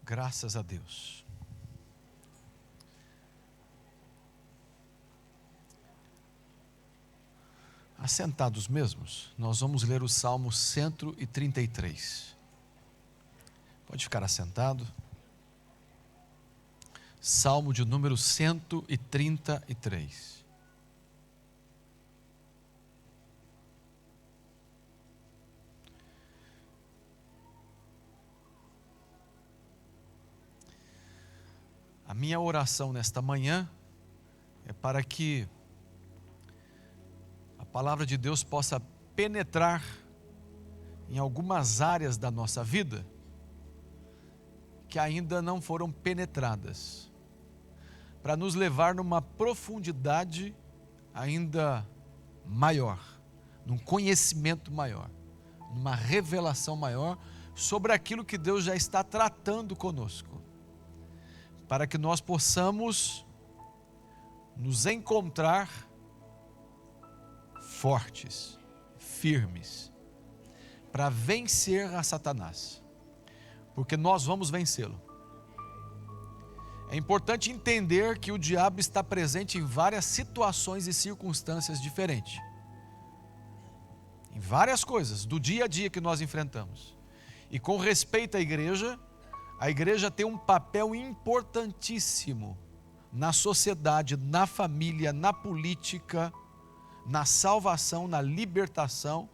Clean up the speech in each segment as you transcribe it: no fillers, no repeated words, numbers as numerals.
Graças a Deus. Assentados mesmos, nós vamos ler o Salmo 133. Pode ficar assentado. Salmo de número 133. A minha oração nesta manhã é para que a palavra de Deus possa penetrar em algumas áreas da nossa vida que ainda não foram penetradas, para nos levar numa profundidade ainda maior, num conhecimento maior, numa revelação maior sobre aquilo que Deus já está tratando conosco, para que nós possamos nos encontrar fortes, firmes, para vencer a Satanás, porque nós vamos vencê-lo. É importante entender que o diabo está presente em várias situações e circunstâncias diferentes, em várias coisas do dia a dia que nós enfrentamos. E com respeito à igreja, a igreja tem um papel importantíssimo na sociedade, na família, na política, na salvação, na libertação.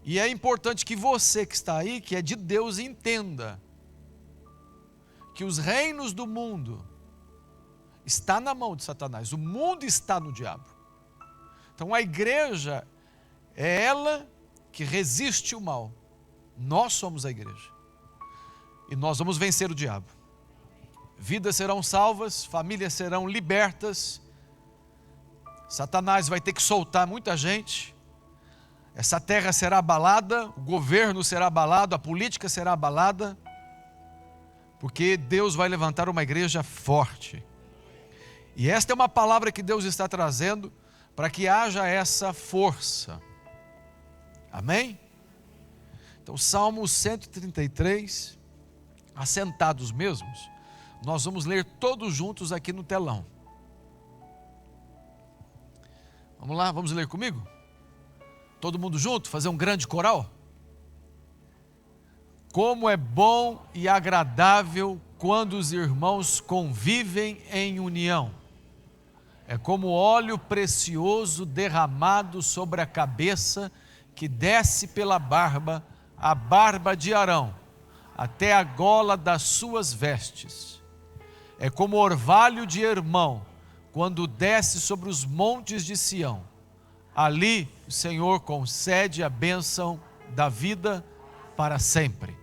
E é importante que você que está aí, que é de Deus, entenda que os reinos do mundo está na mão de Satanás, o mundo está no diabo. Então a igreja é ela que resiste o mal. Nós somos a igreja. E nós vamos vencer o diabo. Vidas serão salvas, famílias serão libertas. Satanás vai ter que soltar muita gente. Essa terra será abalada, o governo será abalado, a política será abalada, porque Deus vai levantar uma igreja forte. E esta é uma palavra que Deus está trazendo para que haja essa força. Amém? Então, Salmo 133, assentados mesmos, nós vamos ler todos juntos aqui no telão. Vamos lá, vamos ler comigo? Todo mundo junto, fazer um grande coral? Como é bom e agradável quando os irmãos convivem em união. É como óleo precioso derramado sobre a cabeça, que desce pela barba, a barba de Arão, até a gola das suas vestes. É como orvalho de Hermão, quando desce sobre os montes de Sião. Ali o Senhor concede a bênção da vida para sempre.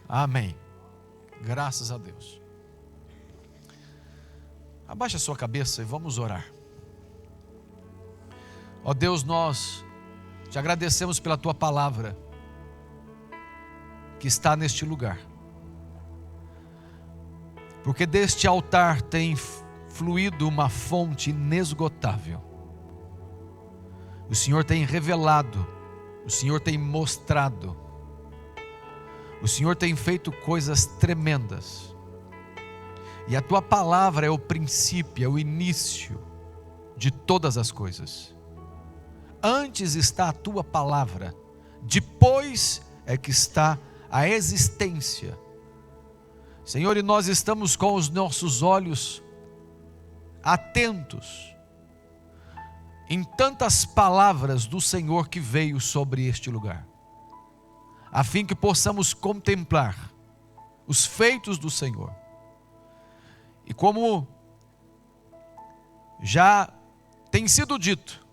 Amém. Graças a Deus. Abaixa a sua cabeça e vamos orar. Ó Deus, nós te agradecemos pela tua palavra que está neste lugar, porque deste altar tem fluído uma fonte inesgotável. O Senhor tem revelado, o Senhor tem mostrado, o Senhor tem feito coisas tremendas, e a tua palavra é o princípio, é o início de todas as coisas. Antes está a tua palavra, depois é que está a existência. Senhor, e nós estamos com os nossos olhos atentos em tantas palavras do Senhor que veio sobre este lugar, a fim que possamos contemplar os feitos do Senhor. E como já tem sido dito,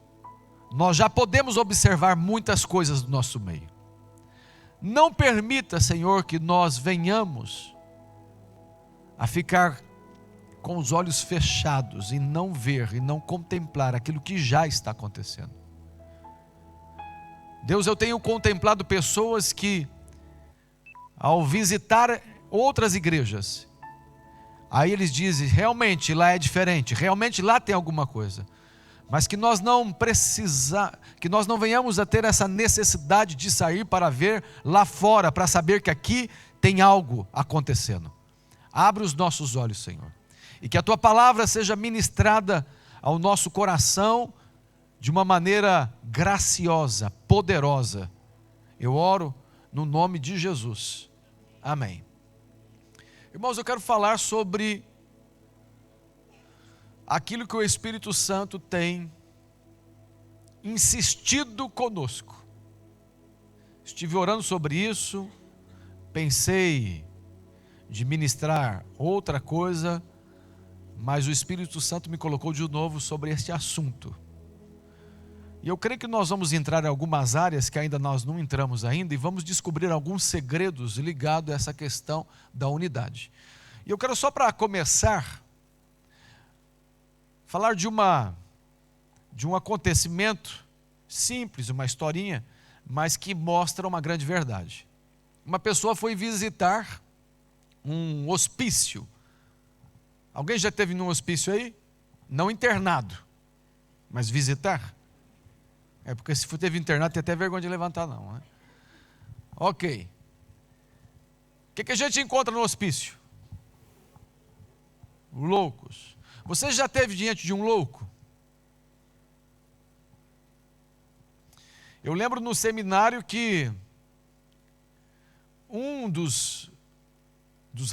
nós já podemos observar muitas coisas do nosso meio. Não permita, Senhor, que nós venhamos a ficar com os olhos fechados e não ver e não contemplar aquilo que já está acontecendo. Deus, eu tenho contemplado pessoas que, ao visitar outras igrejas, aí eles dizem, realmente lá é diferente, realmente lá tem alguma coisa, mas que nós não venhamos a ter essa necessidade de sair para ver lá fora, para saber que aqui tem algo acontecendo. Abre os nossos olhos, Senhor. E que a Tua palavra seja ministrada ao nosso coração de uma maneira graciosa, poderosa. Eu oro no nome de Jesus. Amém. Irmãos, eu quero falar sobre aquilo que o Espírito Santo tem insistido conosco. Estive orando sobre isso, pensei de ministrar outra coisa, mas o Espírito Santo me colocou de novo sobre este assunto. E eu creio que nós vamos entrar em algumas áreas que ainda nós não entramos ainda, e vamos descobrir alguns segredos ligados a essa questão da unidade. E eu quero só para começar, falar de um acontecimento simples, uma historinha, mas que mostra uma grande verdade. Uma pessoa foi visitar um hospício. Alguém já esteve num hospício aí? Não internado, mas visitar. É porque se teve internado tem até vergonha de levantar não, né? Ok. O que a gente encontra no hospício? Loucos. Você já esteve diante de um louco? Eu lembro no seminário que um dos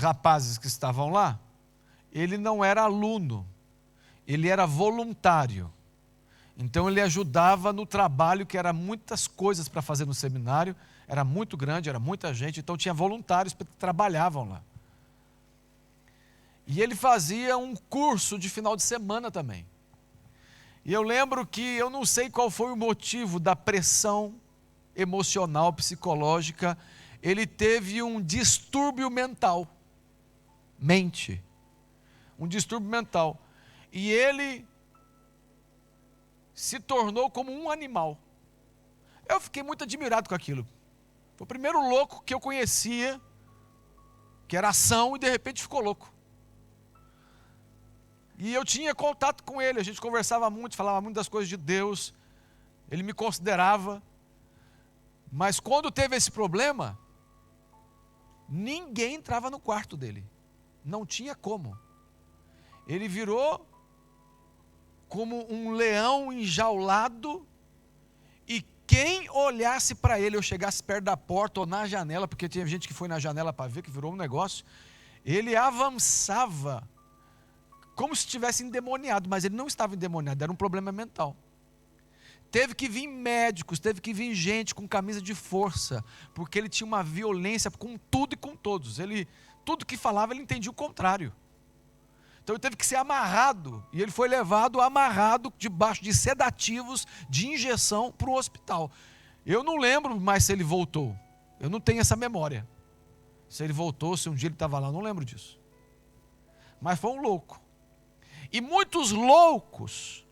rapazes que estavam lá, ele não era aluno, ele era voluntário. Então ele ajudava no trabalho, que era muitas coisas para fazer no seminário, era muito grande, era muita gente, então tinha voluntários que trabalhavam lá. E ele fazia um curso de final de semana também. E eu lembro que, eu não sei qual foi o motivo da pressão emocional, psicológica, ele teve um distúrbio mental. Um distúrbio mental. E ele se tornou como um animal. Eu fiquei muito admirado com aquilo. Foi o primeiro louco que eu conhecia, que era ação, e de repente ficou louco. E eu tinha contato com ele, a gente conversava muito, falava muito das coisas de Deus, ele me considerava, mas quando teve esse problema, ninguém entrava no quarto dele, não tinha como. Ele virou como um leão enjaulado, e quem olhasse para ele, ou chegasse perto da porta ou na janela, porque tinha gente que foi na janela para ver, que virou um negócio, ele avançava, como se estivesse endemoniado, mas ele não estava endemoniado, era um problema mental. Teve que vir médicos, teve que vir gente com camisa de força, porque ele tinha uma violência com tudo e com todos. Tudo que falava, ele entendia o contrário. Então ele teve que ser amarrado, e ele foi levado amarrado, debaixo de sedativos, de injeção, para o hospital. Eu não lembro mais se ele voltou, eu não tenho essa memória. Se ele voltou, se um dia ele estava lá, eu não lembro disso. Mas foi um louco. E muitos loucos,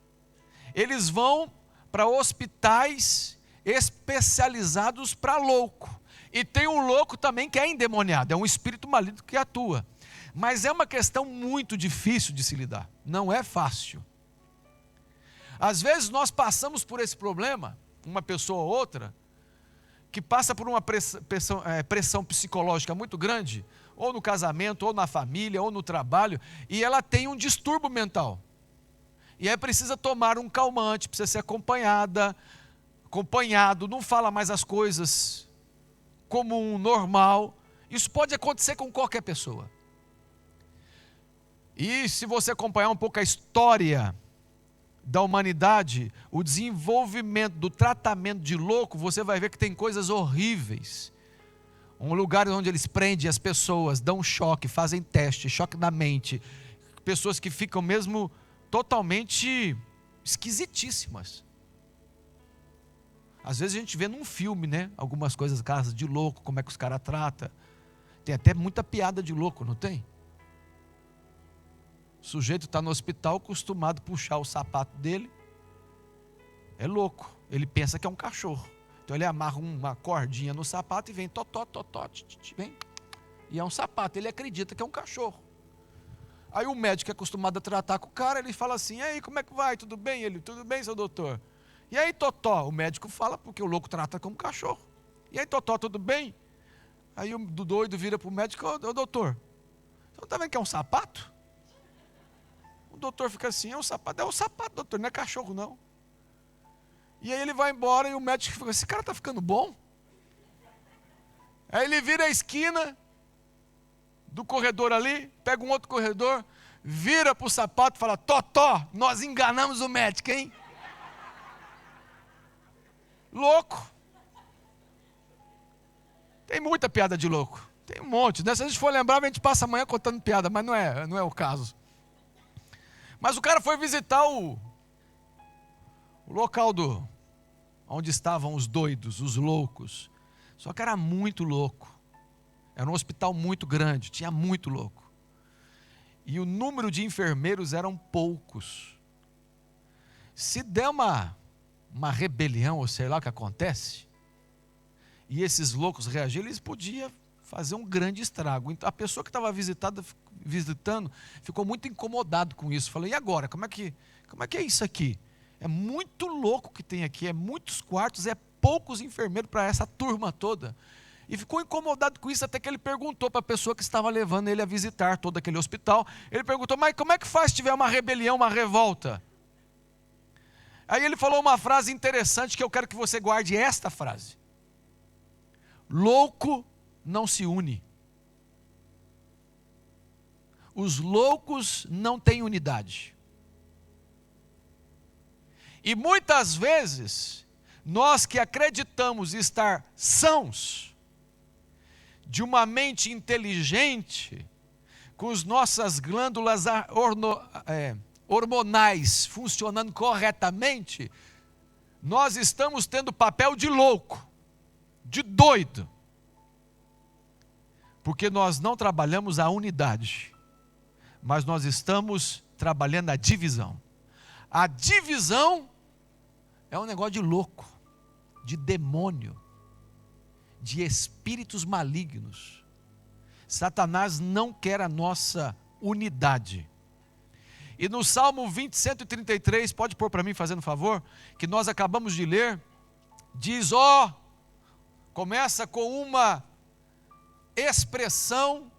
eles vão para hospitais especializados para louco. E tem um louco também que é endemoniado, é um espírito maligno que atua. Mas é uma questão muito difícil de se lidar, não é fácil. Às vezes nós passamos por esse problema, uma pessoa ou outra, que passa por uma pressão psicológica muito grande, ou no casamento, ou na família, ou no trabalho, e ela tem um distúrbio mental. E aí precisa tomar um calmante, precisa ser acompanhado, não fala mais as coisas como um normal. Isso pode acontecer com qualquer pessoa. E se você acompanhar um pouco a história da humanidade, o desenvolvimento do tratamento de louco, você vai ver que tem coisas horríveis. Um lugar onde eles prendem as pessoas, dão choque, fazem teste, choque na mente. Pessoas que ficam mesmo totalmente esquisitíssimas. Às vezes a gente vê num filme, né? Algumas coisas, casas de louco, como é que os caras tratam. Tem até muita piada de louco, não tem? O sujeito está no hospital, acostumado a puxar o sapato dele. É louco. Ele pensa que é um cachorro. Então ele amarra uma cordinha no sapato e vem totó, vem. E é um sapato, ele acredita que é um cachorro. Aí o médico que é acostumado a tratar com o cara, ele fala assim: e aí, como é que vai? Tudo bem? Ele: tudo bem, seu doutor? E aí, totó? O médico fala, porque o louco trata como cachorro. E aí, totó, tudo bem? Aí o doido vira para o médico: ô doutor, Você não está vendo que é um sapato? O doutor fica assim, é um sapato, doutor, não é cachorro não. E aí ele vai embora e o médico fica, esse cara está ficando bom? Aí ele vira a esquina do corredor ali, pega um outro corredor, vira para o sapato e fala, Totó, nós enganamos o médico, hein? Louco. Tem muita piada de louco. Tem um monte. Se a gente for lembrar, a gente passa amanhã contando piada, mas não é o caso. Mas o cara foi visitar o local onde estavam os doidos, os loucos. Só que era muito louco. Era um hospital muito grande, tinha muito louco. E o número de enfermeiros eram poucos. Se der uma rebelião, ou sei lá o que acontece, e esses loucos reagirem, eles podiam fazer um grande estrago. Então, a pessoa que estava visitando ficou muito incomodado com isso. Falou, e agora? Como é que é isso aqui? É muito louco que tem aqui, é muitos quartos, é poucos enfermeiros para essa turma toda. E ficou incomodado com isso, até que ele perguntou para a pessoa que estava levando ele a visitar todo aquele hospital. Ele perguntou, mas como é que faz se tiver uma rebelião, uma revolta? Aí ele falou uma frase interessante que eu quero que você guarde esta frase. Louco não se une. Os loucos não têm unidade. E muitas vezes, nós que acreditamos estar sãos, de uma mente inteligente, com as nossas glândulas hormonais funcionando corretamente, nós estamos tendo papel de louco, de doido, porque nós não trabalhamos a unidade, mas nós estamos trabalhando a divisão. A divisão é um negócio de louco, de demônio, de espíritos malignos. Satanás não quer a nossa unidade. E no Salmo 20, 133, pode pôr para mim, fazendo favor, que nós acabamos de ler, diz, começa com uma expressão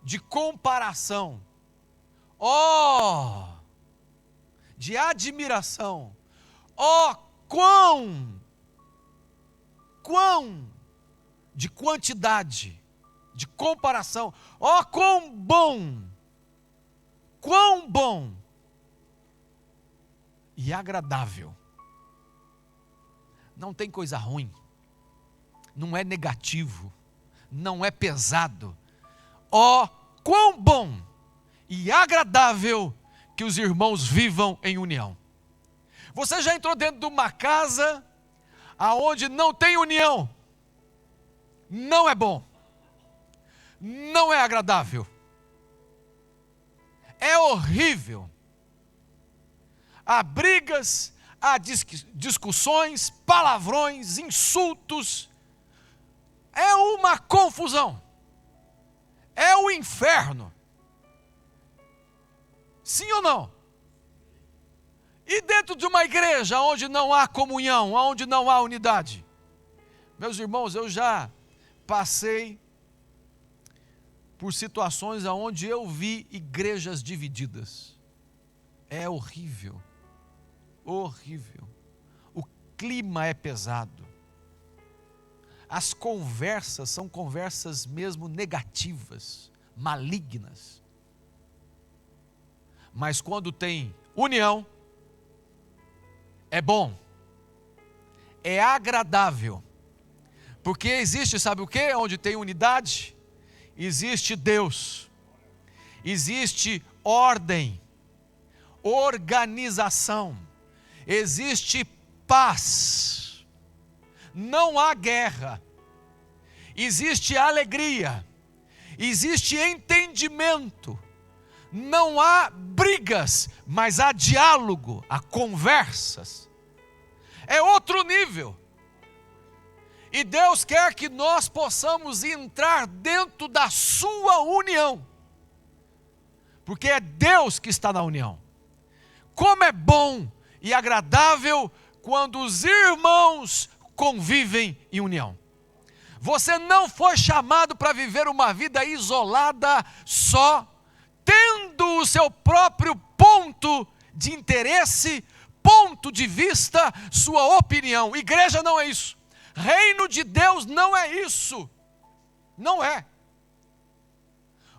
de comparação, de admiração, quão, de quantidade, de comparação, quão bom e agradável. Não tem coisa ruim, não é negativo, não é pesado. Quão bom e agradável que os irmãos vivam em união. Você já entrou dentro de uma casa aonde não tem união? Não é bom, não é agradável, é horrível. Há brigas, há discussões, palavrões, insultos, é uma confusão, é o inferno. Sim ou não? E dentro de uma igreja onde não há comunhão, onde não há unidade? Meus irmãos, eu já passei por situações onde eu vi igrejas divididas. É horrível, horrível. O clima é pesado. As conversas são conversas mesmo negativas, malignas. Mas quando tem união, é bom, é agradável, porque existe, sabe o que? Onde tem unidade, existe Deus, existe ordem, organização, existe paz, não há guerra, existe alegria, existe entendimento, não há brigas, mas há diálogo, há conversas. É outro nível. E Deus quer que nós possamos entrar dentro da sua união, porque é Deus que está na união. Como é bom e agradável quando os irmãos convivem em união. Você não foi chamado para viver uma vida isolada só tendo o seu próprio ponto de interesse, ponto de vista, sua opinião. Igreja não é isso. Reino de Deus não é isso. Não é.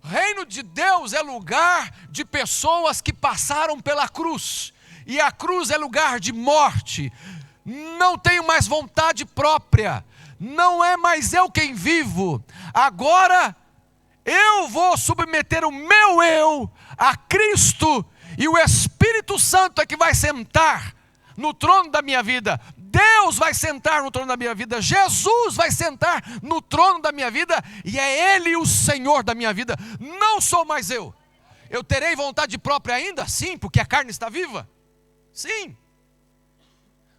Reino de Deus é lugar de pessoas que passaram pela cruz. E a cruz é lugar de morte. Não tenho mais vontade própria. Não é mais eu quem vivo. Agora eu vou submeter o meu eu a Cristo. E o Espírito Santo é que vai sentar no trono da minha vida. Deus vai sentar no trono da minha vida. Jesus vai sentar no trono da minha vida. E é Ele o Senhor da minha vida. Não sou mais eu. Eu terei vontade própria ainda? Sim, porque a carne está viva. Sim.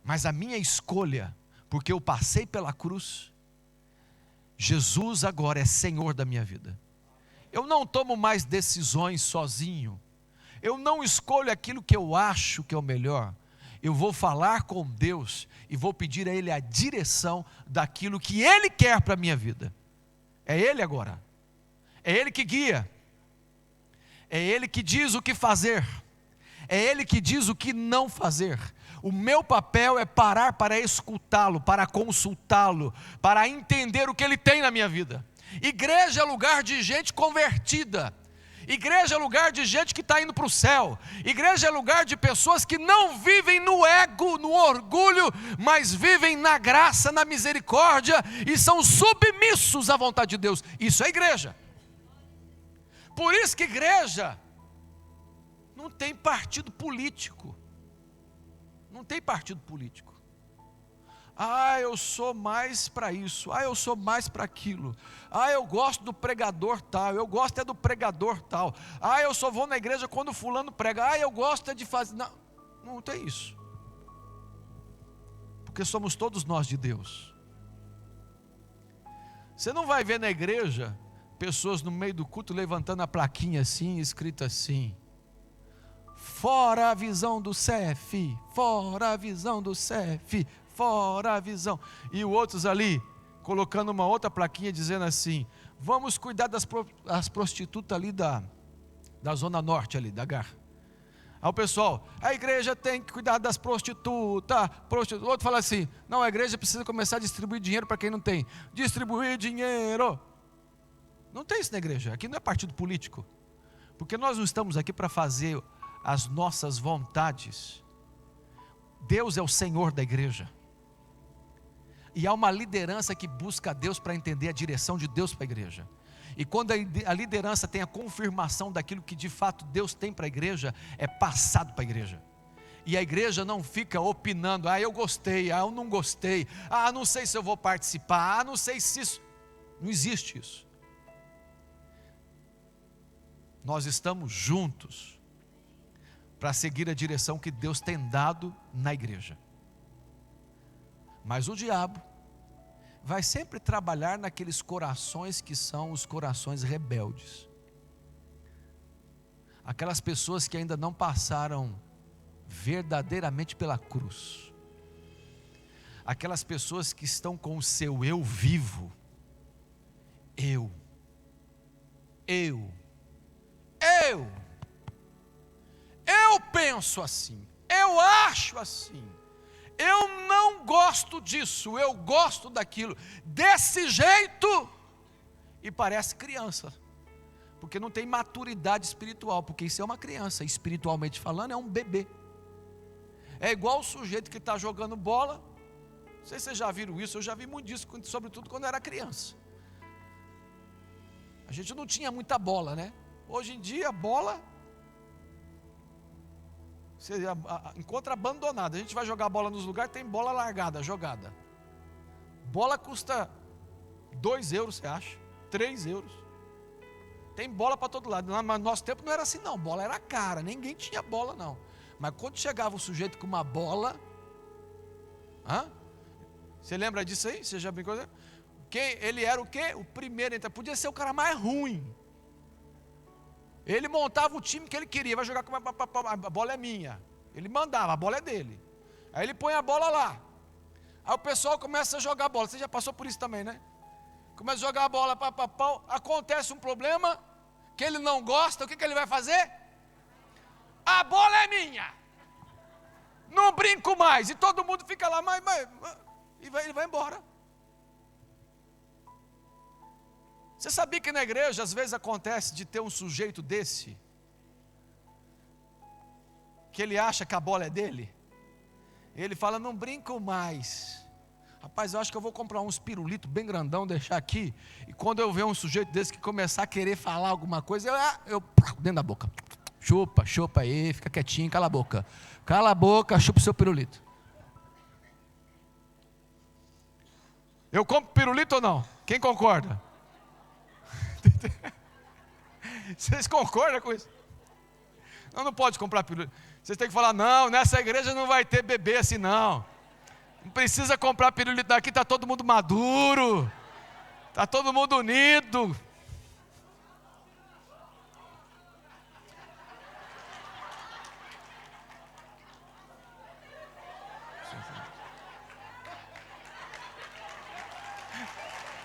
Mas a minha escolha, porque eu passei pela cruz, Jesus agora é Senhor da minha vida. Eu não tomo mais decisões sozinho. Eu não escolho aquilo que eu acho que é o melhor. Eu vou falar com Deus e vou pedir a Ele a direção daquilo que Ele quer para a minha vida. É Ele agora. É Ele que guia. É Ele que diz o que fazer. É Ele que diz o que não fazer. O meu papel é parar para escutá-lo, para consultá-lo, para entender o que Ele tem na minha vida. Igreja é lugar de gente convertida. Igreja é lugar de gente que está indo para o céu. Igreja é lugar de pessoas que não vivem no ego, no orgulho, mas vivem na graça, na misericórdia e são submissos à vontade de Deus. Isso é igreja. Por isso que igreja não tem partido político. Não tem partido político. Ah, eu sou mais para isso. Ah, eu sou mais para aquilo. Ah, eu gosto do pregador tal. Eu gosto é do pregador tal. Ah, eu só vou na igreja quando fulano prega. Ah, eu gosto é de fazer... Não, não tem isso. Porque somos todos nós de Deus. Você não vai ver na igreja pessoas no meio do culto levantando a plaquinha assim, escrita assim: fora a visão do CEF, fora a visão do CEF, fora a visão. E outros ali, colocando uma outra plaquinha dizendo assim: vamos cuidar das prostitutas ali da Zona Norte ali, da Gar. Aí o pessoal, a igreja tem que cuidar das prostitutas. O outro fala assim: não, a igreja precisa começar a distribuir dinheiro para quem não tem. Distribuir dinheiro. Não tem isso na igreja, aqui não é partido político. Porque nós não estamos aqui para fazer as nossas vontades. Deus é o Senhor da igreja. E há uma liderança que busca a Deus para entender a direção de Deus para a igreja. E quando a liderança tem a confirmação daquilo que de fato Deus tem para a igreja, é passado para a igreja. E a igreja não fica opinando: ah, eu gostei, ah, eu não gostei, ah, não sei se eu vou participar, ah, não sei se isso... Não existe isso. Nós estamos juntos para seguir a direção que Deus tem dado na igreja. Mas o diabo vai sempre trabalhar naqueles corações que são os corações rebeldes. Aquelas pessoas que ainda não passaram verdadeiramente pela cruz. Aquelas pessoas que estão com o seu eu vivo. Eu penso assim, eu acho assim, eu não gosto disso, eu gosto daquilo, desse jeito, e parece criança, porque não tem maturidade espiritual, porque isso é uma criança, espiritualmente falando é um bebê. É igual o sujeito que está jogando bola. Não sei se vocês já viram isso, eu já vi muito disso, sobretudo quando eu era criança. A gente não tinha muita bola, né? Hoje em dia, bola, você encontra abandonada. A gente vai jogar bola nos lugares, tem bola largada, jogada. Bola custa 2 euros, você acha? 3 euros. Tem bola para todo lado. Mas no nosso tempo não era assim não, bola era cara, ninguém tinha bola não. Mas quando chegava o sujeito com uma bola, você lembra disso aí? Você já brincou? Ele era o quê? O primeiro, então podia ser o cara mais ruim. Ele montava o time que ele queria, vai jogar com a bola é minha. Ele mandava, a bola é dele. Aí ele põe a bola lá. Aí o pessoal começa a jogar a bola. Você já passou por isso também, né? Começa a jogar a bola, acontece um problema, que ele não gosta, o que ele vai fazer? A bola é minha, não brinco mais. E todo mundo fica lá, ele vai embora. Você sabia que na igreja às vezes acontece de ter um sujeito desse, que ele acha que a bola é dele? Ele fala, não brinco mais. Rapaz, eu acho que eu vou comprar uns pirulitos bem grandão, deixar aqui, e quando eu ver um sujeito desse que começar a querer falar alguma coisa, eu dentro da boca, chupa aí, fica quietinho, cala a boca, chupa o seu pirulito. Eu compro pirulito ou não? Quem concorda? Vocês concordam com isso? Não pode comprar pirulito. Vocês têm que falar, não, nessa igreja não vai ter bebê assim não. Não precisa comprar pirulito daqui, está todo mundo maduro, está todo mundo unido.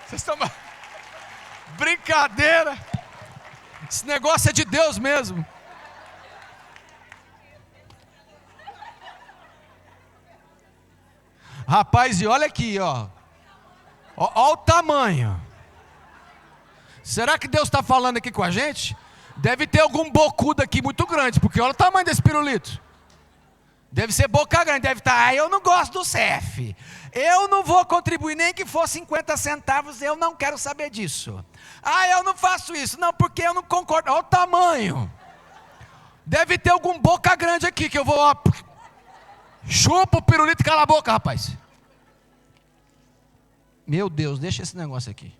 Vocês estão... Brincadeira. Esse negócio é de Deus mesmo. Rapaz, e olha aqui, ó o tamanho. Será que Deus está falando aqui com a gente? Deve ter algum bocudo aqui muito grande, porque olha o tamanho desse pirulito. Deve ser boca grande, deve estar, eu não gosto do CEF, eu não vou contribuir nem que for 50 centavos, eu não quero saber disso. Eu não faço isso, não, porque eu não concordo. Olha o tamanho. Deve ter algum boca grande aqui, que eu vou, chupa o pirulito e cala a boca, rapaz. Meu Deus, deixa esse negócio aqui.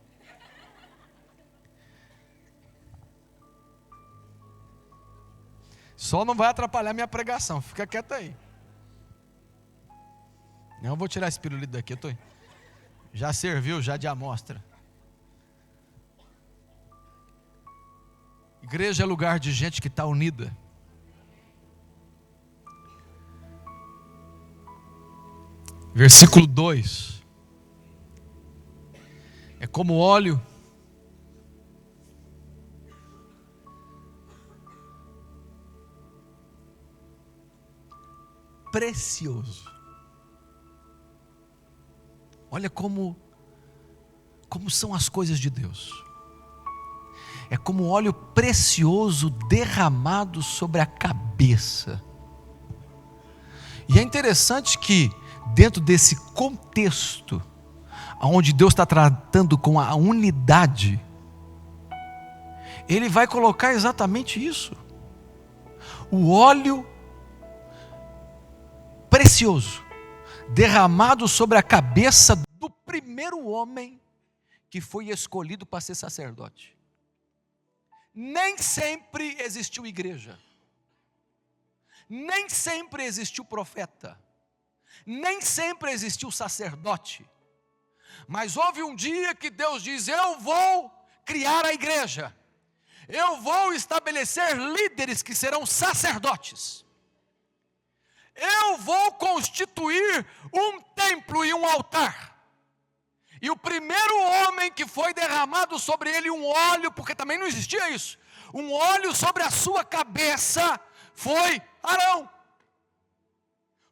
Só não vai atrapalhar minha pregação, fica quieto aí. Não vou tirar esse pirulito daqui, já serviu, já de amostra. Igreja é lugar de gente que está unida. Versículo 2. É como óleo precioso. Olha como são as coisas de Deus. É como óleo precioso derramado sobre a cabeça. E é interessante que dentro desse contexto, onde Deus está tratando com a unidade, Ele vai colocar exatamente isso. O óleo precioso, derramado sobre a cabeça do primeiro homem que foi escolhido para ser sacerdote. Nem sempre existiu igreja, nem sempre existiu profeta, nem sempre existiu sacerdote, mas houve um dia que Deus diz, eu vou criar a igreja, eu vou estabelecer líderes que serão sacerdotes, eu vou constituir um templo e um altar. E o primeiro homem que foi derramado sobre ele um óleo, porque também não existia isso, um óleo sobre a sua cabeça, foi Arão.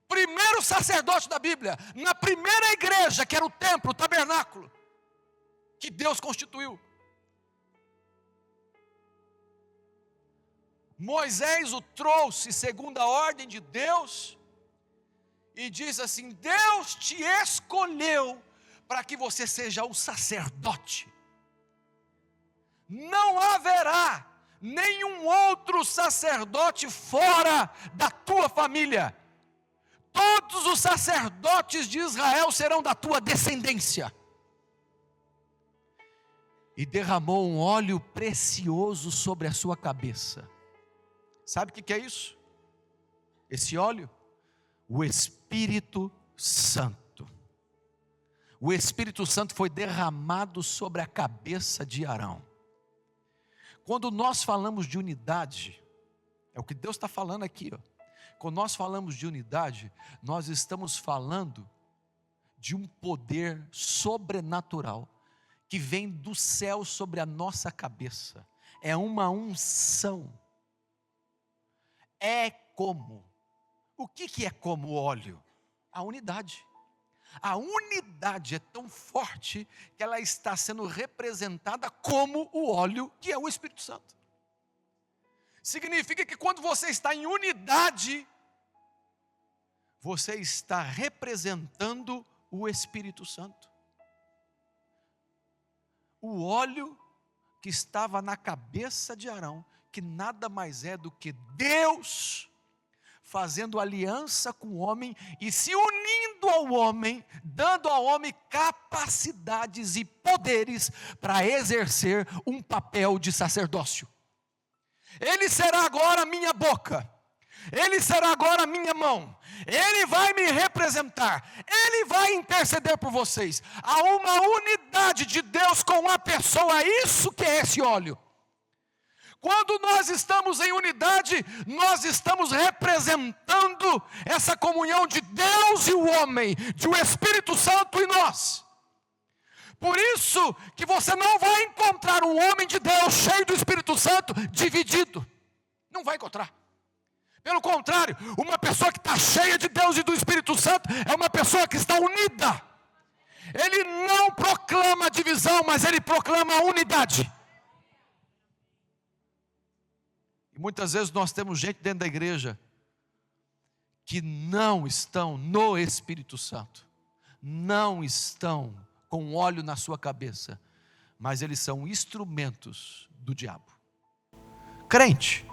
Primeiro sacerdote da Bíblia, na primeira igreja, que era o templo, o tabernáculo, que Deus constituiu. Moisés o trouxe segundo a ordem de Deus, e diz assim, Deus te escolheu para que você seja o sacerdote. Não haverá nenhum outro sacerdote fora da tua família. Todos os sacerdotes de Israel serão da tua descendência. E derramou um óleo precioso sobre a sua cabeça. Sabe o que é isso? Esse óleo? O Espírito Santo. O Espírito Santo foi derramado sobre a cabeça de Arão. Quando nós falamos de unidade, é o que Deus está falando aqui, ó. Quando nós falamos de unidade, nós estamos falando de um poder sobrenatural que vem do céu sobre a nossa cabeça. é uma unção. É como. O que é como o óleo? A unidade. A unidade é tão forte que ela está sendo representada como o óleo, que é o Espírito Santo. Significa que quando você está em unidade, você está representando o Espírito Santo. O óleo que estava na cabeça de Arão, que nada mais é do que Deus fazendo aliança com o homem e se unindo ao homem, dando ao homem capacidades e poderes para exercer um papel de sacerdócio. Ele será agora minha boca, ele será agora minha mão, ele vai me representar, ele vai interceder por vocês. Há uma unidade de Deus com a pessoa, isso que é esse óleo. Quando nós estamos em unidade, nós estamos representando essa comunhão de Deus e o homem, de o Espírito Santo e nós. Por isso que você não vai encontrar um homem de Deus cheio do Espírito Santo dividido. Não vai encontrar. Pelo contrário, uma pessoa que está cheia de Deus e do Espírito Santo é uma pessoa que está unida. Ele não proclama divisão, mas ele proclama a unidade. E muitas vezes nós temos gente dentro da igreja que não estão no Espírito Santo, não estão com óleo na sua cabeça, mas eles são instrumentos do diabo. Crente,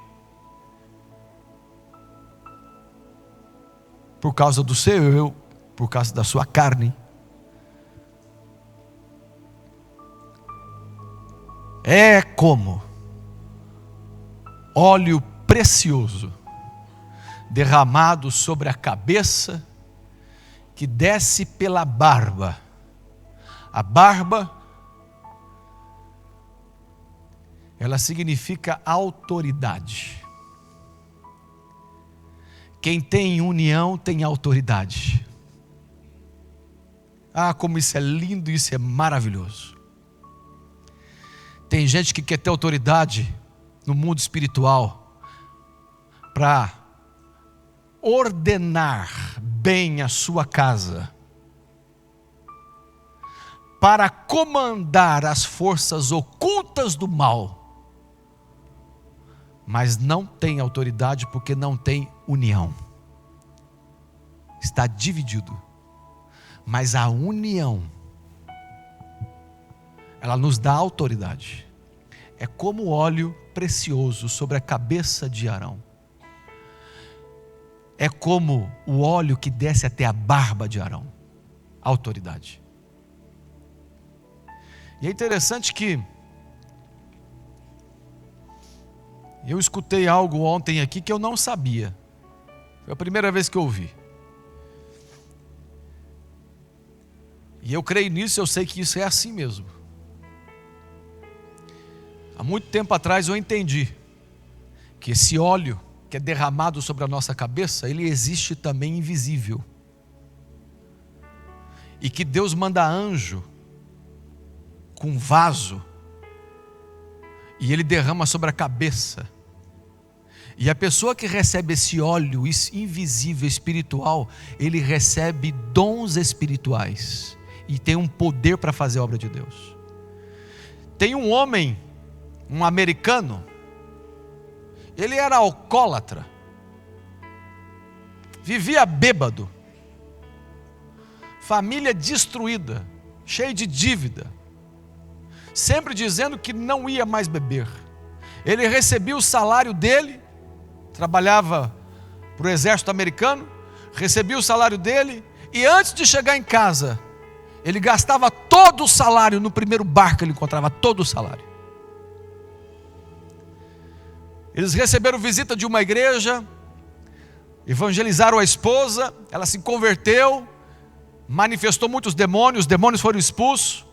por causa do seu eu, por causa da sua carne, é como óleo precioso derramado sobre a cabeça, que desce pela barba. A barba, ela significa autoridade. Quem tem união tem autoridade. Ah, como isso é lindo, isso é maravilhoso. Tem gente que quer ter autoridade no mundo espiritual para ordenar bem a sua casa, para comandar as forças ocultas do mal, mas não tem autoridade porque não tem união. Está dividido. Mas a união, ela nos dá autoridade. É como óleo precioso sobre a cabeça de Arão. É como o óleo que desce até a barba de Arão. Autoridade. E é interessante que eu escutei algo ontem aqui que eu não sabia. Foi a primeira vez que eu ouvi. E eu creio nisso, eu sei que isso é assim mesmo. Há muito tempo atrás eu entendi que esse óleo que é derramado sobre a nossa cabeça, ele existe também invisível. E que Deus manda anjo com vaso e ele derrama sobre a cabeça. E a pessoa que recebe esse óleo invisível espiritual, ele recebe dons espirituais e tem um poder para fazer a obra de Deus. Tem um homem, um americano, ele era alcoólatra, vivia bêbado, família destruída, cheio de dívida, sempre dizendo que não ia mais beber. Ele recebia o salário dele, trabalhava para o exército americano, recebia o salário dele, e antes de chegar em casa, ele gastava todo o salário no primeiro bar que ele encontrava, todo o salário. Eles receberam visita de uma igreja, evangelizaram a esposa, ela se converteu, manifestou muitos demônios, os demônios foram expulsos.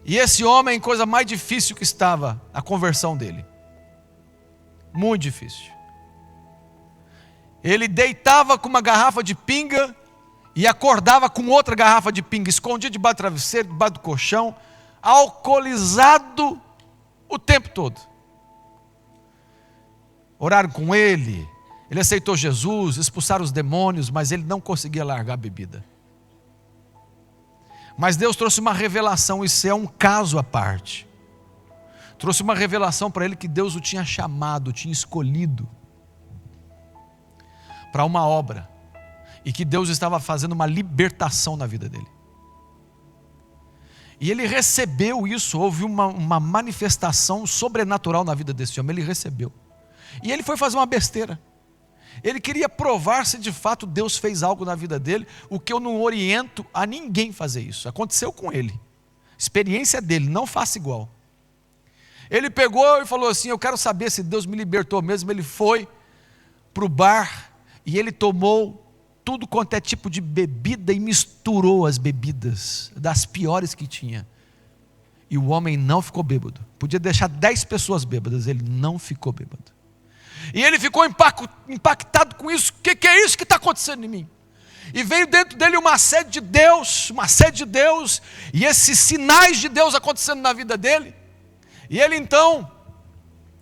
E esse homem, coisa mais difícil que estava, a conversão dele. Muito difícil. Ele deitava com uma garrafa de pinga e acordava com outra garrafa de pinga, escondido debaixo do travesseiro, debaixo do colchão, alcoolizado o tempo todo. Oraram com ele, ele aceitou Jesus, expulsaram os demônios, mas ele não conseguia largar a bebida. Mas Deus trouxe uma revelação, isso é um caso à parte. Trouxe uma revelação para ele que Deus o tinha chamado, tinha escolhido para uma obra. E que Deus estava fazendo uma libertação na vida dele. E ele recebeu isso, houve uma manifestação sobrenatural na vida desse homem, ele recebeu. E ele foi fazer uma besteira. Ele queria provar se de fato Deus fez algo na vida dele, o que eu não oriento a ninguém fazer isso. Aconteceu com ele. Experiência dele, não faça igual. Ele pegou e falou assim: eu quero saber se Deus me libertou mesmo. Ele foi para o bar e ele tomou tudo quanto é tipo de bebida e misturou as bebidas, das piores que tinha. E o homem não ficou bêbado. Podia deixar 10 pessoas bêbadas, ele não ficou bêbado. E ele ficou impactado com isso. O que é isso que está acontecendo em mim? E veio dentro dele uma sede de Deus, e esses sinais de Deus acontecendo na vida dele. E ele então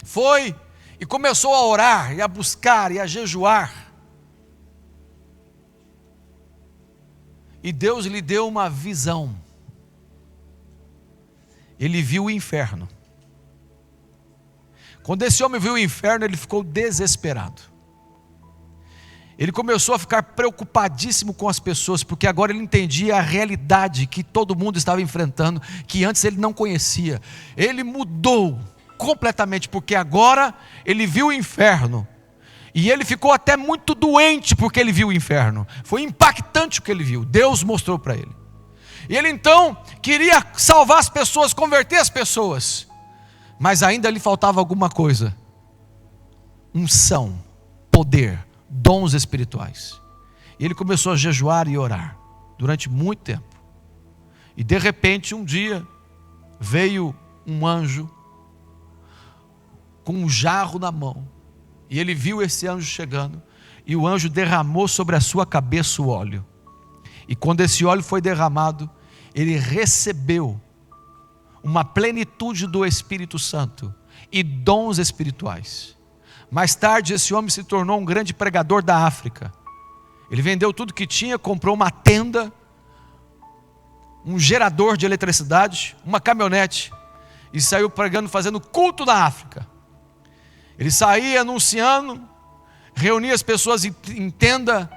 foi e começou a orar, e a buscar, e a jejuar. E Deus lhe deu uma visão. Ele viu o inferno. Quando esse homem viu o inferno, ele ficou desesperado. Ele começou a ficar preocupadíssimo com as pessoas, porque agora ele entendia a realidade que todo mundo estava enfrentando, que antes ele não conhecia. Ele mudou completamente, porque agora ele viu o inferno. E ele ficou até muito doente porque ele viu o inferno. Foi impactante o que ele viu. Deus mostrou para ele. E ele então queria salvar as pessoas, converter as pessoas. Mas ainda lhe faltava alguma coisa. Unção, poder, dons espirituais. E ele começou a jejuar e orar durante muito tempo. E de repente um dia veio um anjo com um jarro na mão. E ele viu esse anjo chegando, e o anjo derramou sobre a sua cabeça o óleo. E quando esse óleo foi derramado, ele recebeu uma plenitude do Espírito Santo e dons espirituais. Mais tarde esse homem se tornou um grande pregador da África. Ele vendeu tudo que tinha, comprou uma tenda, um gerador de eletricidade, uma caminhonete, e saiu pregando, fazendo culto na África. Ele saía anunciando, reunia as pessoas em tenda,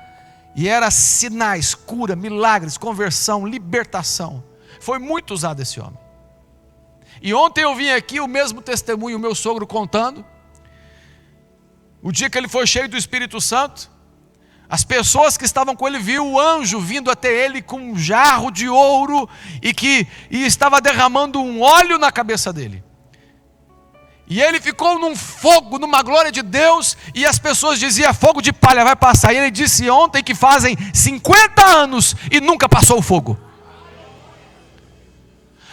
e era sinais, cura, milagres, conversão, libertação. Foi muito usado esse homem. E ontem eu vim aqui, o mesmo testemunho, o meu sogro contando, o dia que ele foi cheio do Espírito Santo, as pessoas que estavam com ele viu o anjo vindo até ele com um jarro de ouro, e estava derramando um óleo na cabeça dele. E ele ficou num fogo, numa glória de Deus, e as pessoas diziam: fogo de palha vai passar. E ele disse ontem que fazem 50 anos e nunca passou o fogo.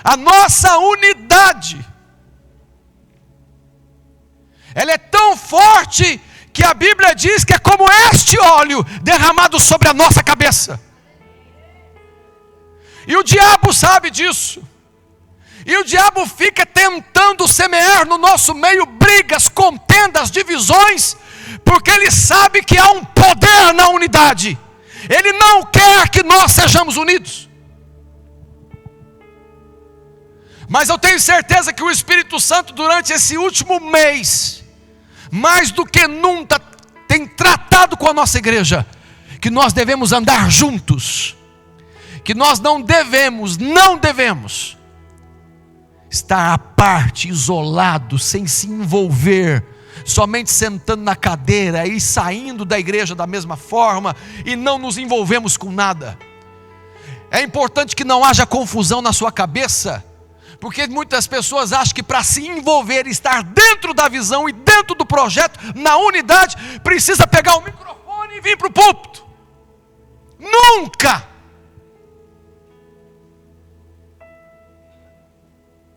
A nossa unidade, ela é tão forte que a Bíblia diz que é como este óleo derramado sobre a nossa cabeça. E o diabo sabe disso. E o diabo fica tentando semear no nosso meio brigas, contendas, divisões, porque ele sabe que há um poder na unidade. Ele não quer que nós sejamos unidos. Mas eu tenho certeza que o Espírito Santo, durante esse último mês, mais do que nunca, tem tratado com a nossa igreja, que nós devemos andar juntos, que nós não devemos estar à parte, isolado, sem se envolver, somente sentando na cadeira e saindo da igreja da mesma forma, e não nos envolvemos com nada. É importante que não haja confusão na sua cabeça, porque muitas pessoas acham que para se envolver, estar dentro da visão e dentro do projeto, na unidade, precisa pegar o microfone e vir para o púlpito. Nunca!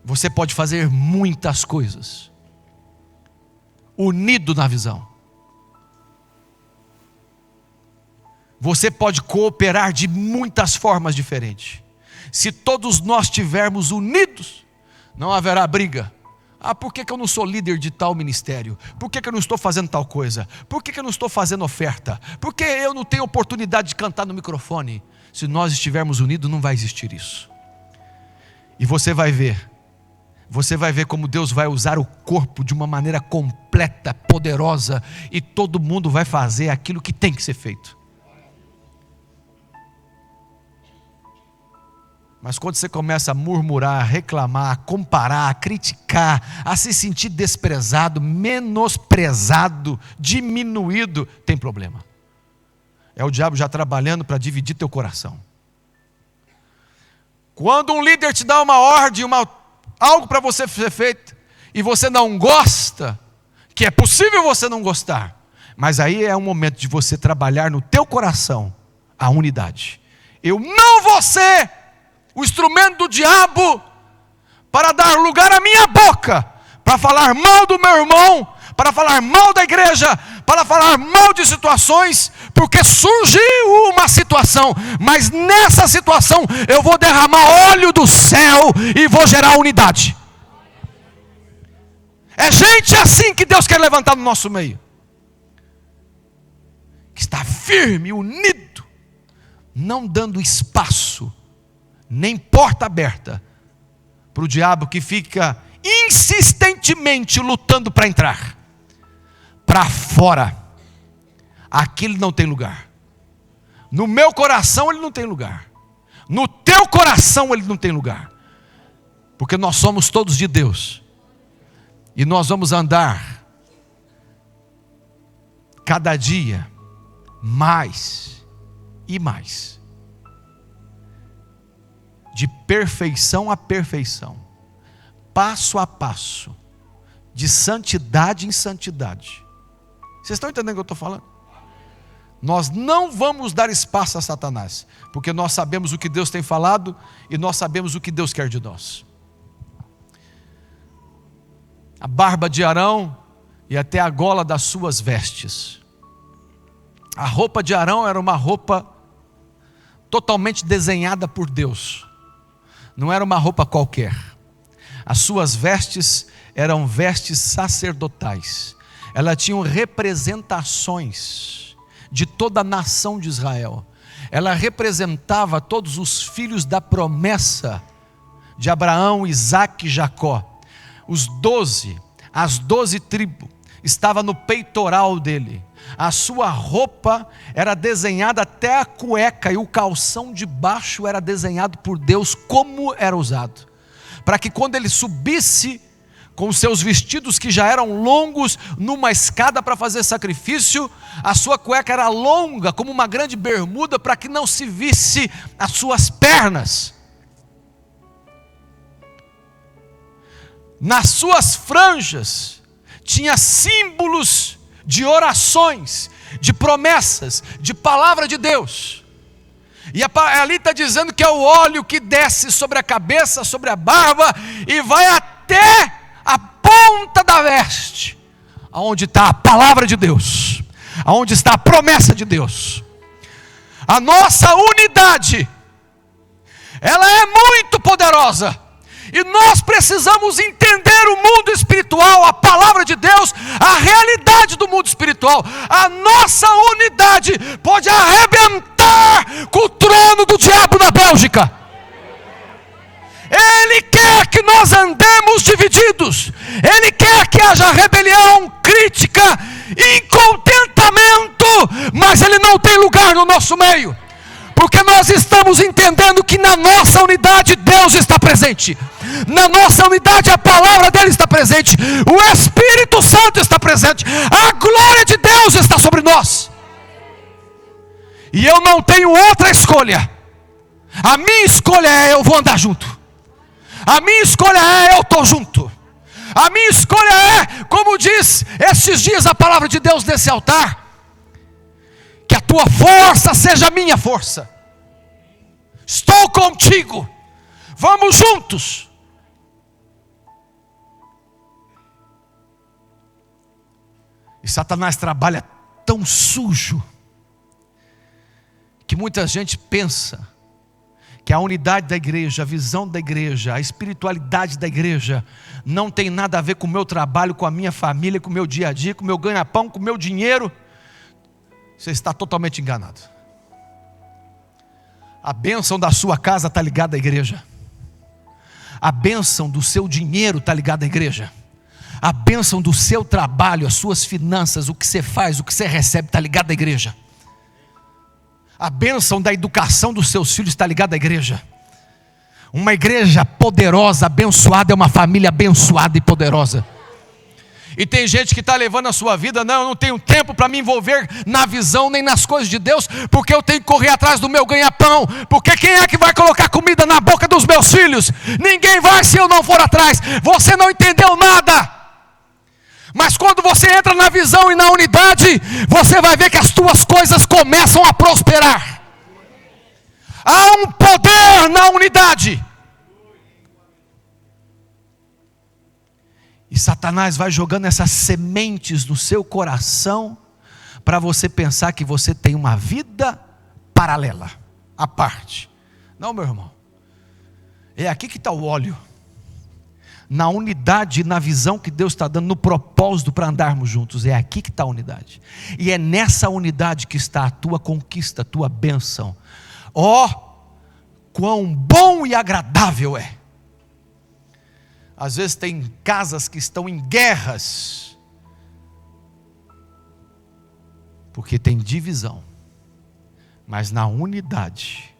Você pode fazer muitas coisas, unido na visão. Você pode cooperar de muitas formas diferentes. Se todos nós estivermos unidos, não haverá briga, Por que eu não sou líder de tal ministério? Por que eu não estou fazendo tal coisa? Por que eu não estou fazendo oferta? Por que eu não tenho oportunidade de cantar no microfone? Se nós estivermos unidos, não vai existir isso. E você vai ver como Deus vai usar o corpo de uma maneira completa, poderosa, e todo mundo vai fazer aquilo que tem que ser feito. Mas quando você começa a murmurar, a reclamar, a comparar, a criticar, a se sentir desprezado, menosprezado, diminuído, tem problema. É o diabo já trabalhando para dividir teu coração. Quando um líder te dá uma ordem, algo para você ser feito, e você não gosta, que é possível você não gostar, mas aí é um momento de você trabalhar no teu coração a unidade. Eu não vou ser o instrumento do diabo para dar lugar à minha boca, para falar mal do meu irmão, para falar mal da igreja, para falar mal de situações, porque surgiu uma situação, mas nessa situação eu vou derramar óleo do céu e vou gerar unidade. É gente assim que Deus quer levantar no nosso meio, que está firme, unido, não dando espaço, nem porta aberta para o diabo que fica insistentemente lutando para entrar. Para fora, aqui ele não tem lugar. No meu coração ele não tem lugar. No teu coração ele não tem lugar. Porque nós somos todos de Deus. E nós vamos andar cada dia mais e mais, de perfeição a perfeição, passo a passo, de santidade em santidade. Vocês estão entendendo o que eu estou falando? Nós não vamos dar espaço a Satanás, porque nós sabemos o que Deus tem falado e nós sabemos o que Deus quer de nós. A barba de Arão e até a gola das suas vestes. A roupa de Arão era uma roupa totalmente desenhada por Deus. Não era uma roupa qualquer. As suas vestes eram vestes sacerdotais. Elas tinham representações de toda a nação de Israel. Ela representava todos os filhos da promessa de Abraão, Isaque e Jacó. As 12 tribos estavam no peitoral dele. A sua roupa era desenhada até a cueca, e o calção de baixo era desenhado por Deus como era usado, para que quando ele subisse com os seus vestidos que já eram longos numa escada para fazer sacrifício, a sua cueca era longa como uma grande bermuda, para que não se visse as suas pernas. Nas suas franjas tinha símbolos de orações, de promessas, de palavra de Deus. E ali está dizendo que é o óleo que desce sobre a cabeça, sobre a barba, e vai até a ponta da veste, aonde está a palavra de Deus, aonde está a promessa de Deus. A nossa unidade, ela é muito poderosa. E nós precisamos entender o mundo espiritual, a palavra de Deus, a realidade do mundo espiritual. A nossa unidade pode arrebentar com o trono do diabo na Bélgica. Ele quer que nós andemos divididos. Ele quer que haja rebelião, crítica, incontentamento, mas ele não tem lugar no nosso meio. Porque nós estamos entendendo que na nossa unidade Deus está presente. Na nossa unidade a palavra dele está presente. O Espírito Santo está presente. A glória de Deus está sobre nós. E eu não tenho outra escolha. A minha escolha é: eu vou andar junto. A minha escolha é: eu estou junto. A minha escolha é, como diz esses dias a palavra de Deus nesse altar, que a tua força seja a minha força. Estou contigo. Vamos juntos. E Satanás trabalha tão sujo que muita gente pensa que a unidade da igreja, a visão da igreja, a espiritualidade da igreja não tem nada a ver com o meu trabalho, com a minha família, com o meu dia a dia, com o meu ganha-pão, com o meu dinheiro, você está totalmente enganado. A bênção da sua casa está ligada à igreja. A bênção do seu dinheiro está ligada à igreja. A bênção do seu trabalho, as suas finanças, o que você faz, o que você recebe está ligado à igreja. A bênção da educação dos seus filhos está ligada à igreja. Uma igreja poderosa, abençoada, é uma família abençoada e poderosa. E tem gente que está levando a sua vida, não, eu não tenho tempo para me envolver na visão nem nas coisas de Deus, porque eu tenho que correr atrás do meu ganha-pão, porque quem é que vai colocar comida na boca dos meus filhos? Ninguém vai se eu não for atrás. Você não entendeu nada. Mas quando você entra na visão e na unidade, você vai ver que as tuas coisas começam a prosperar. Há um poder na unidade. E Satanás vai jogando essas sementes no seu coração, para você pensar que você tem uma vida paralela, à parte. Não, meu irmão, é aqui que está o óleo. Na unidade, na visão que Deus está dando, no propósito para andarmos juntos, é aqui que está a unidade. E é nessa unidade que está a tua conquista, a tua bênção. Ó, quão bom e agradável é. Às vezes tem casas que estão em guerras, porque tem divisão. Mas na unidade,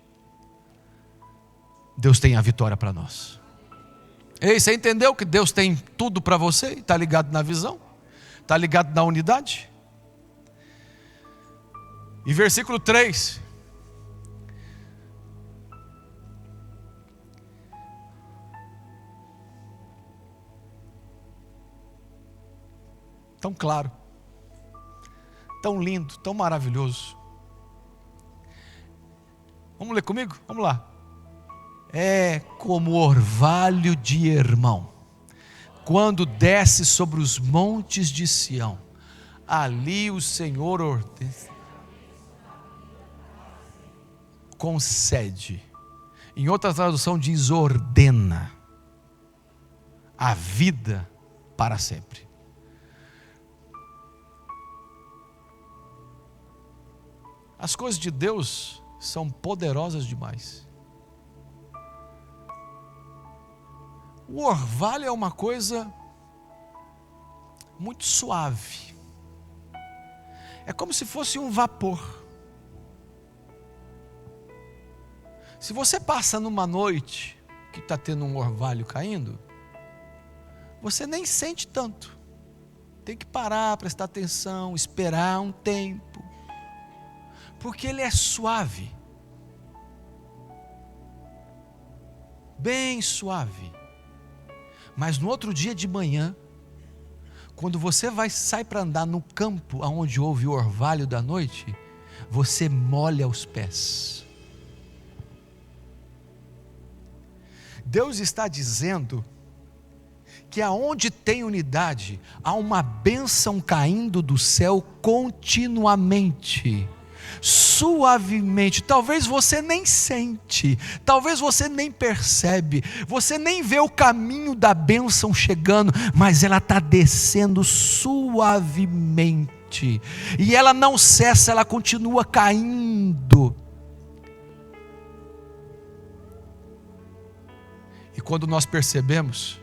Deus tem a vitória para nós. Ei, você entendeu que Deus tem tudo para você? Está ligado na visão? Está ligado na unidade? E versículo 3. Tão claro, tão lindo, tão maravilhoso. Vamos ler comigo? Vamos lá. É como orvalho de Hermão, quando desce sobre os montes de Sião, ali o Senhor concede. Em outra tradução diz ordena a vida para sempre. As coisas de Deus são poderosas demais. O orvalho é uma coisa muito suave. É como se fosse um vapor. Se você passa numa noite que está tendo um orvalho caindo, você nem sente tanto. Tem que parar, prestar atenção, esperar um tempo. Porque ele é suave. Bem suave. Mas no outro dia de manhã, quando você sai para andar no campo onde houve o orvalho da noite, você molha os pés. Deus está dizendo que aonde tem unidade, há uma bênção caindo do céu continuamente, suavemente. Talvez você nem sente, talvez você nem percebe, você nem vê o caminho da bênção chegando, mas ela está descendo suavemente, e ela não cessa, ela continua caindo. E quando nós percebemos,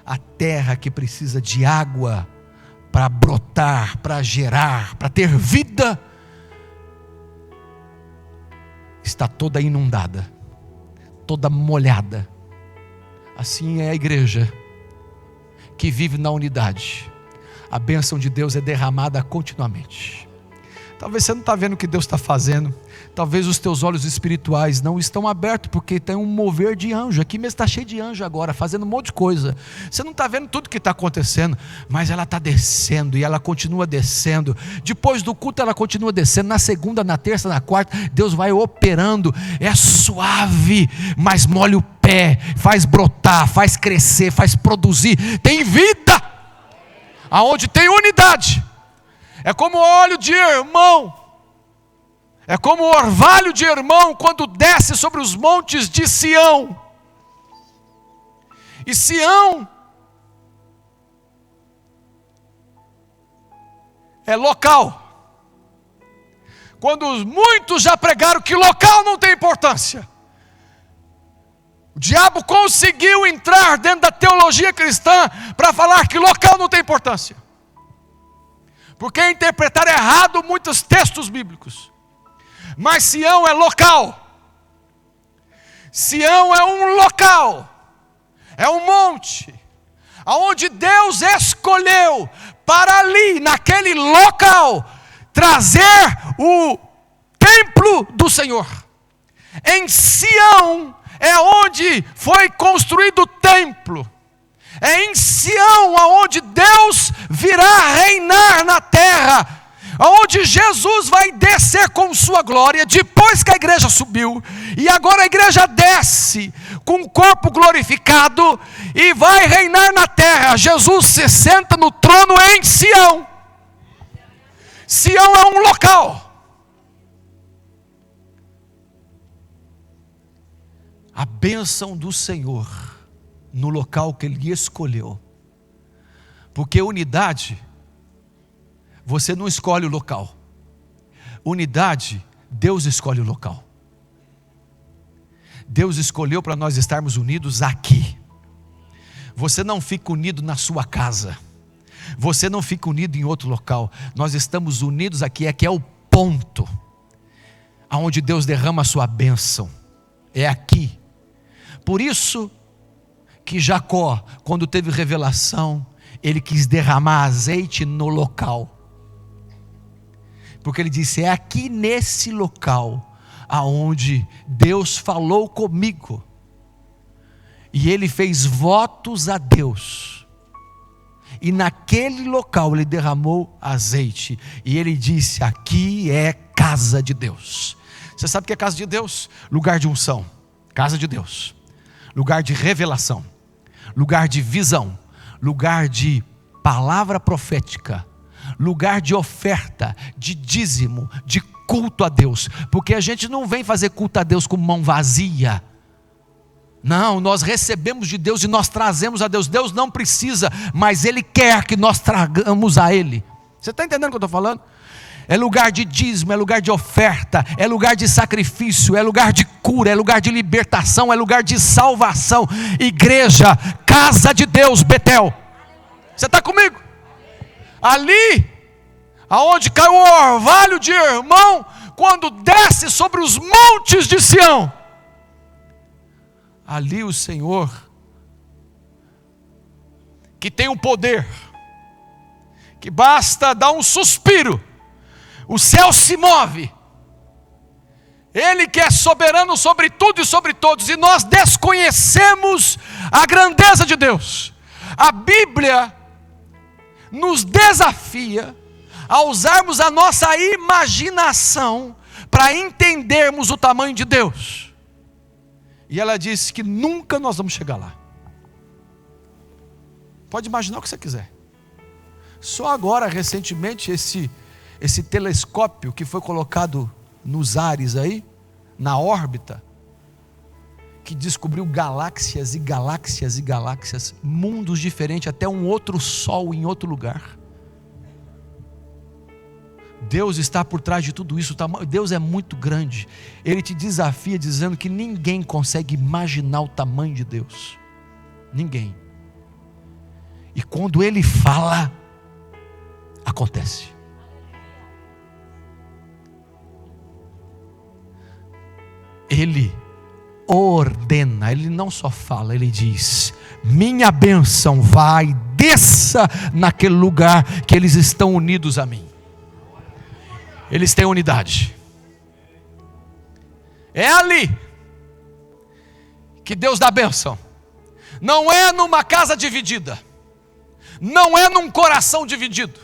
a terra que precisa de água para brotar, para gerar, para ter vida, está toda inundada, toda molhada. Assim é a igreja que vive na unidade. A bênção de Deus é derramada continuamente. Talvez você não está vendo o que Deus está fazendo. Talvez os teus olhos espirituais não estão abertos, porque tem um mover de anjo. Aqui mesmo está cheio de anjo agora, fazendo um monte de coisa. Você não está vendo tudo o que está acontecendo, mas ela está descendo, e ela continua descendo. Depois do culto ela continua descendo. Na segunda, na terça, na quarta, Deus vai operando. É suave, mas molha o pé, faz brotar, faz crescer, faz produzir. Tem vida aonde tem unidade. É como óleo de Hermão. É como o orvalho de Hermão quando desce sobre os montes de Sião. E Sião é local. Quando muitos já pregaram que local não tem importância, o diabo conseguiu entrar dentro da teologia cristã para falar que local não tem importância, porque interpretaram errado muitos textos bíblicos. Mas Sião é local. Sião é um local, é um monte, aonde Deus escolheu para ali, naquele local, trazer o templo do Senhor. Em Sião é onde foi construído o templo. É em Sião aonde Deus virá reinar na terra, aonde Jesus vai descer com sua glória, depois que a igreja subiu, e agora a igreja desce com o corpo glorificado, e vai reinar na terra. Jesus se senta no trono em Sião. Sião é um local. A bênção do Senhor no local que Ele escolheu, porque unidade, você não escolhe o local. Unidade, Deus escolhe o local. Deus escolheu para nós estarmos unidos aqui. Você não fica unido na sua casa. Você não fica unido em outro local. Nós estamos unidos aqui. Aqui é o ponto aonde Deus derrama a sua bênção. É aqui. Por isso que Jacó, quando teve revelação, ele quis derramar azeite no local. Porque ele disse: é aqui nesse local aonde Deus falou comigo. E ele fez votos a Deus. E naquele local ele derramou azeite. E ele disse: aqui é casa de Deus. Você sabe o que é casa de Deus? Lugar de unção. Casa de Deus. Lugar de revelação. Lugar de visão. Lugar de palavra profética. Lugar de oferta, de dízimo, de culto a Deus. Porque a gente não vem fazer culto a Deus com mão vazia. Não, nós recebemos de Deus e nós trazemos a Deus. Deus não precisa, mas Ele quer que nós tragamos a Ele. Você está entendendo o que eu estou falando? É lugar de dízimo, é lugar de oferta, é lugar de sacrifício, é lugar de cura, é lugar de libertação, é lugar de salvação. Igreja, casa de Deus, Betel. Você está comigo? Ali, aonde caiu o orvalho de Hermão, quando desce sobre os montes de Sião, ali o Senhor, que tem um poder, que basta dar um suspiro, o céu se move. Ele que é soberano sobre tudo e sobre todos, e nós desconhecemos a grandeza de Deus. A Bíblia nos desafia a usarmos a nossa imaginação para entendermos o tamanho de Deus. E ela disse que nunca nós vamos chegar lá. Pode imaginar o que você quiser. Só agora, recentemente, esse telescópio que foi colocado nos ares aí, na órbita, que descobriu galáxias e galáxias e galáxias, mundos diferentes, até um outro sol em outro lugar. Deus está por trás de tudo isso. Deus é muito grande. Ele te desafia dizendo que ninguém consegue imaginar o tamanho de Deus. Ninguém. E quando Ele fala, acontece. Ele ordena, Ele não só fala, Ele diz: minha bênção vai, desça naquele lugar que eles estão unidos a mim. Eles têm unidade. É ali que Deus dá bênção. Não é numa casa dividida, não é num coração dividido,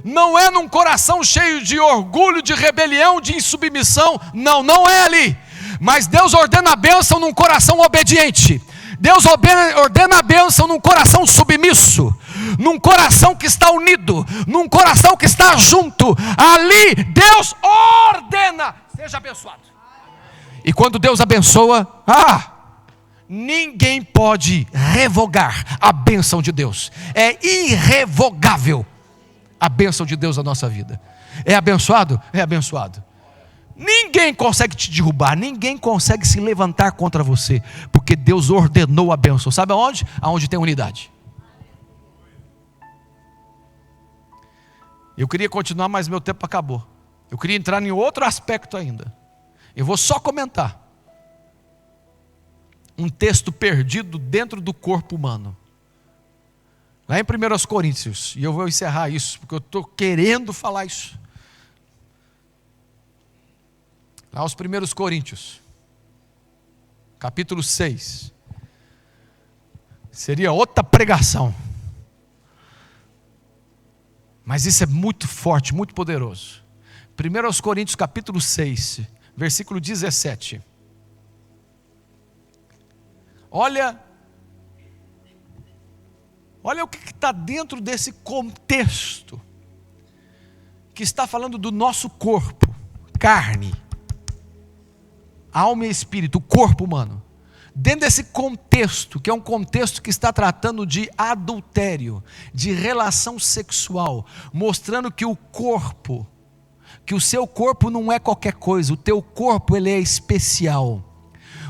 não é num coração cheio de orgulho, de rebelião, de insubmissão. Não é ali. Mas Deus ordena a bênção num coração obediente. Deus ordena a bênção num coração submisso, num coração que está unido, num coração que está junto. Ali Deus ordena. Seja abençoado. E quando Deus abençoa, ninguém pode revogar a bênção de Deus. É irrevogável a bênção de Deus na nossa vida. É abençoado? É abençoado. Ninguém consegue te derrubar, ninguém consegue se levantar contra você, porque Deus ordenou a bênção. Sabe aonde? Aonde tem unidade. Eu queria continuar, mas meu tempo acabou. Eu queria entrar em outro aspecto ainda. Eu vou só comentar um texto perdido dentro do corpo humano. Lá em 1 Coríntios, e eu vou encerrar isso, porque eu estou querendo falar isso. Lá aos 1 Coríntios, capítulo 6. Seria outra pregação. Mas isso é muito forte, muito poderoso. 1 Coríntios capítulo 6, versículo 17. Olha o que está dentro desse contexto, que está falando do nosso corpo, carne, alma e espírito, o corpo humano. Dentro desse contexto, que é um contexto que está tratando de adultério, de relação sexual, mostrando que o corpo, que o seu corpo não é qualquer coisa, o teu corpo ele é especial,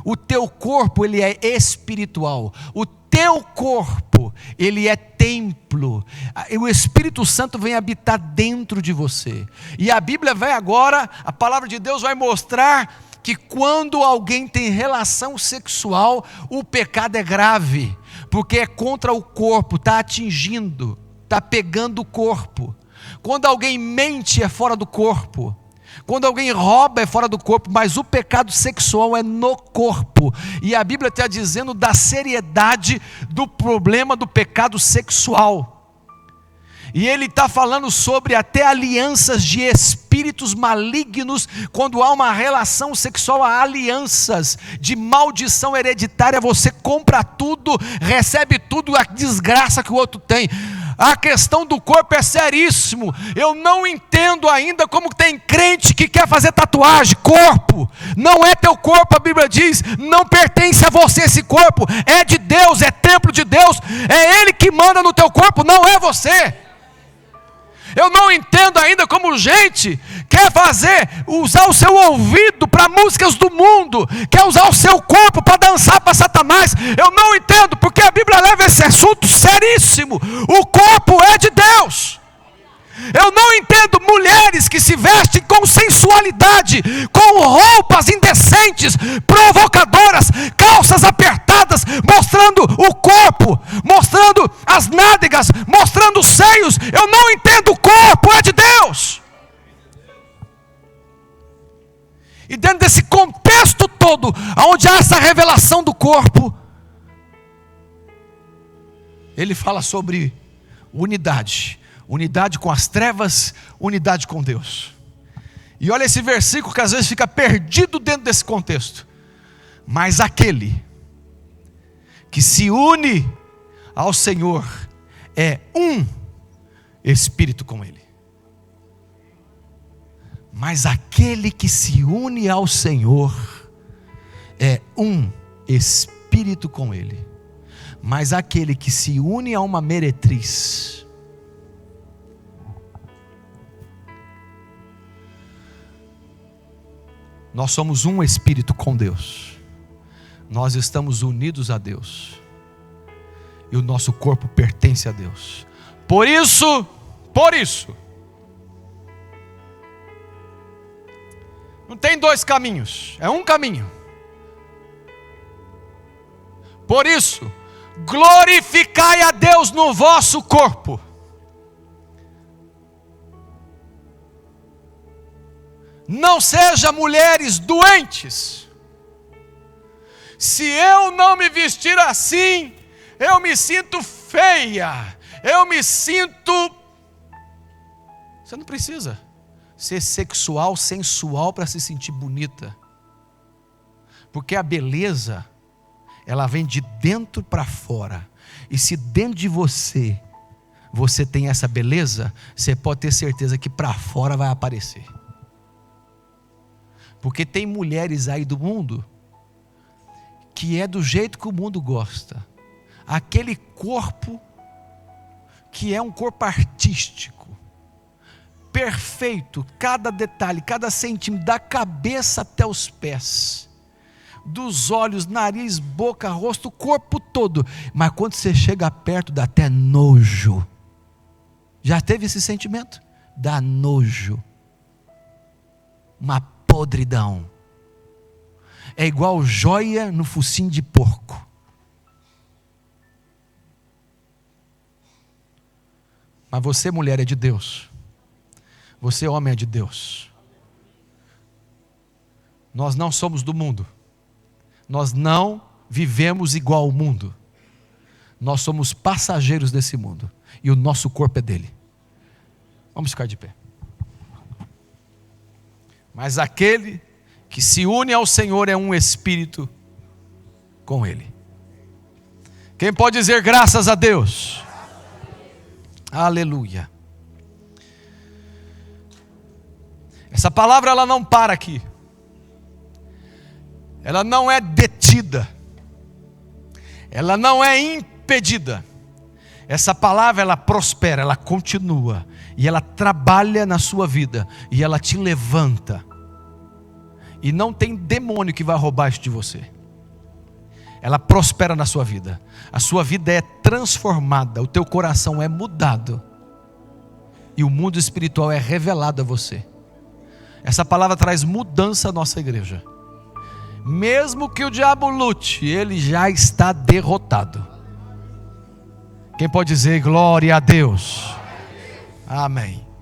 o teu corpo ele é espiritual, o teu corpo ele é templo, o Espírito Santo vem habitar dentro de você, e a Bíblia vai agora, a palavra de Deus vai mostrar que quando alguém tem relação sexual, o pecado é grave, porque é contra o corpo, está atingindo, está pegando o corpo. Quando alguém mente é fora do corpo, quando alguém rouba é fora do corpo, mas o pecado sexual é no corpo, e a Bíblia está dizendo da seriedade do problema do pecado sexual. E ele está falando sobre até alianças de espíritos malignos, quando há uma relação sexual, há alianças de maldição hereditária, você compra tudo, recebe tudo, a desgraça que o outro tem. A questão do corpo é seríssimo. Eu não entendo ainda como tem crente que quer fazer tatuagem. Corpo, não é teu corpo, a Bíblia diz, não pertence a você esse corpo, é de Deus, é templo de Deus, é Ele que manda no teu corpo, não é você. Eu não entendo ainda como gente quer usar o seu ouvido para músicas do mundo, quer usar o seu corpo para dançar para Satanás. Eu não entendo, porque a Bíblia leva esse assunto seríssimo. O corpo é de Deus. Eu não entendo mulheres que se vestem com sensualidade, com roupas indecentes, provocadoras, calças apertadas, mostrando o corpo, mostrando as nádegas, mostrando os seios. Eu não entendo, o corpo é de Deus. E dentro desse contexto todo, onde há essa revelação do corpo, ele fala sobre unidade. Unidade com as trevas, unidade com Deus. E olha esse versículo que às vezes fica perdido dentro desse contexto. Mas aquele que se une ao Senhor é um espírito com Ele. Mas aquele que se une ao Senhor é um espírito com Ele. Mas aquele que se une a uma meretriz, nós somos um espírito com Deus. Nós estamos unidos a Deus. E o nosso corpo pertence a Deus. Por isso, não tem dois caminhos, é um caminho. Por isso, glorificai a Deus no vosso corpo. Não sejam mulheres doentes. Se eu não me vestir assim, eu me sinto feia, eu me sinto... Você não precisa ser sexual, sensual para se sentir bonita, porque a beleza, ela vem de dentro para fora. E se dentro de você tem essa beleza, você pode ter certeza que para fora vai aparecer. Porque tem mulheres aí do mundo que é do jeito que o mundo gosta. Aquele corpo que é um corpo artístico, perfeito, cada detalhe, cada centímetro, da cabeça até os pés, dos olhos, nariz, boca, rosto, o corpo todo. Mas quando você chega perto, dá até nojo. Já teve esse sentimento? Dá nojo. Uma podridão. É igual joia no focinho de porco. Mas você, mulher, é de Deus. Você, homem, é de Deus. Nós não somos do mundo. Nós não vivemos igual ao mundo. Nós somos passageiros desse mundo. E o nosso corpo é dele. Vamos ficar de pé. Mas aquele que se une ao Senhor é um espírito com ele. Quem pode dizer graças a Deus? Aleluia. Essa palavra ela não para aqui. Ela não é detida. Ela não é impedida. Essa palavra ela prospera, ela continua e ela trabalha na sua vida e ela te levanta. E não tem demônio que vai roubar isso de você. Ela prospera na sua vida. A sua vida é transformada, o teu coração é mudado. E o mundo espiritual é revelado a você. Essa palavra traz mudança à nossa igreja. Mesmo que o diabo lute, ele já está derrotado. Quem pode dizer glória a Deus? Amém.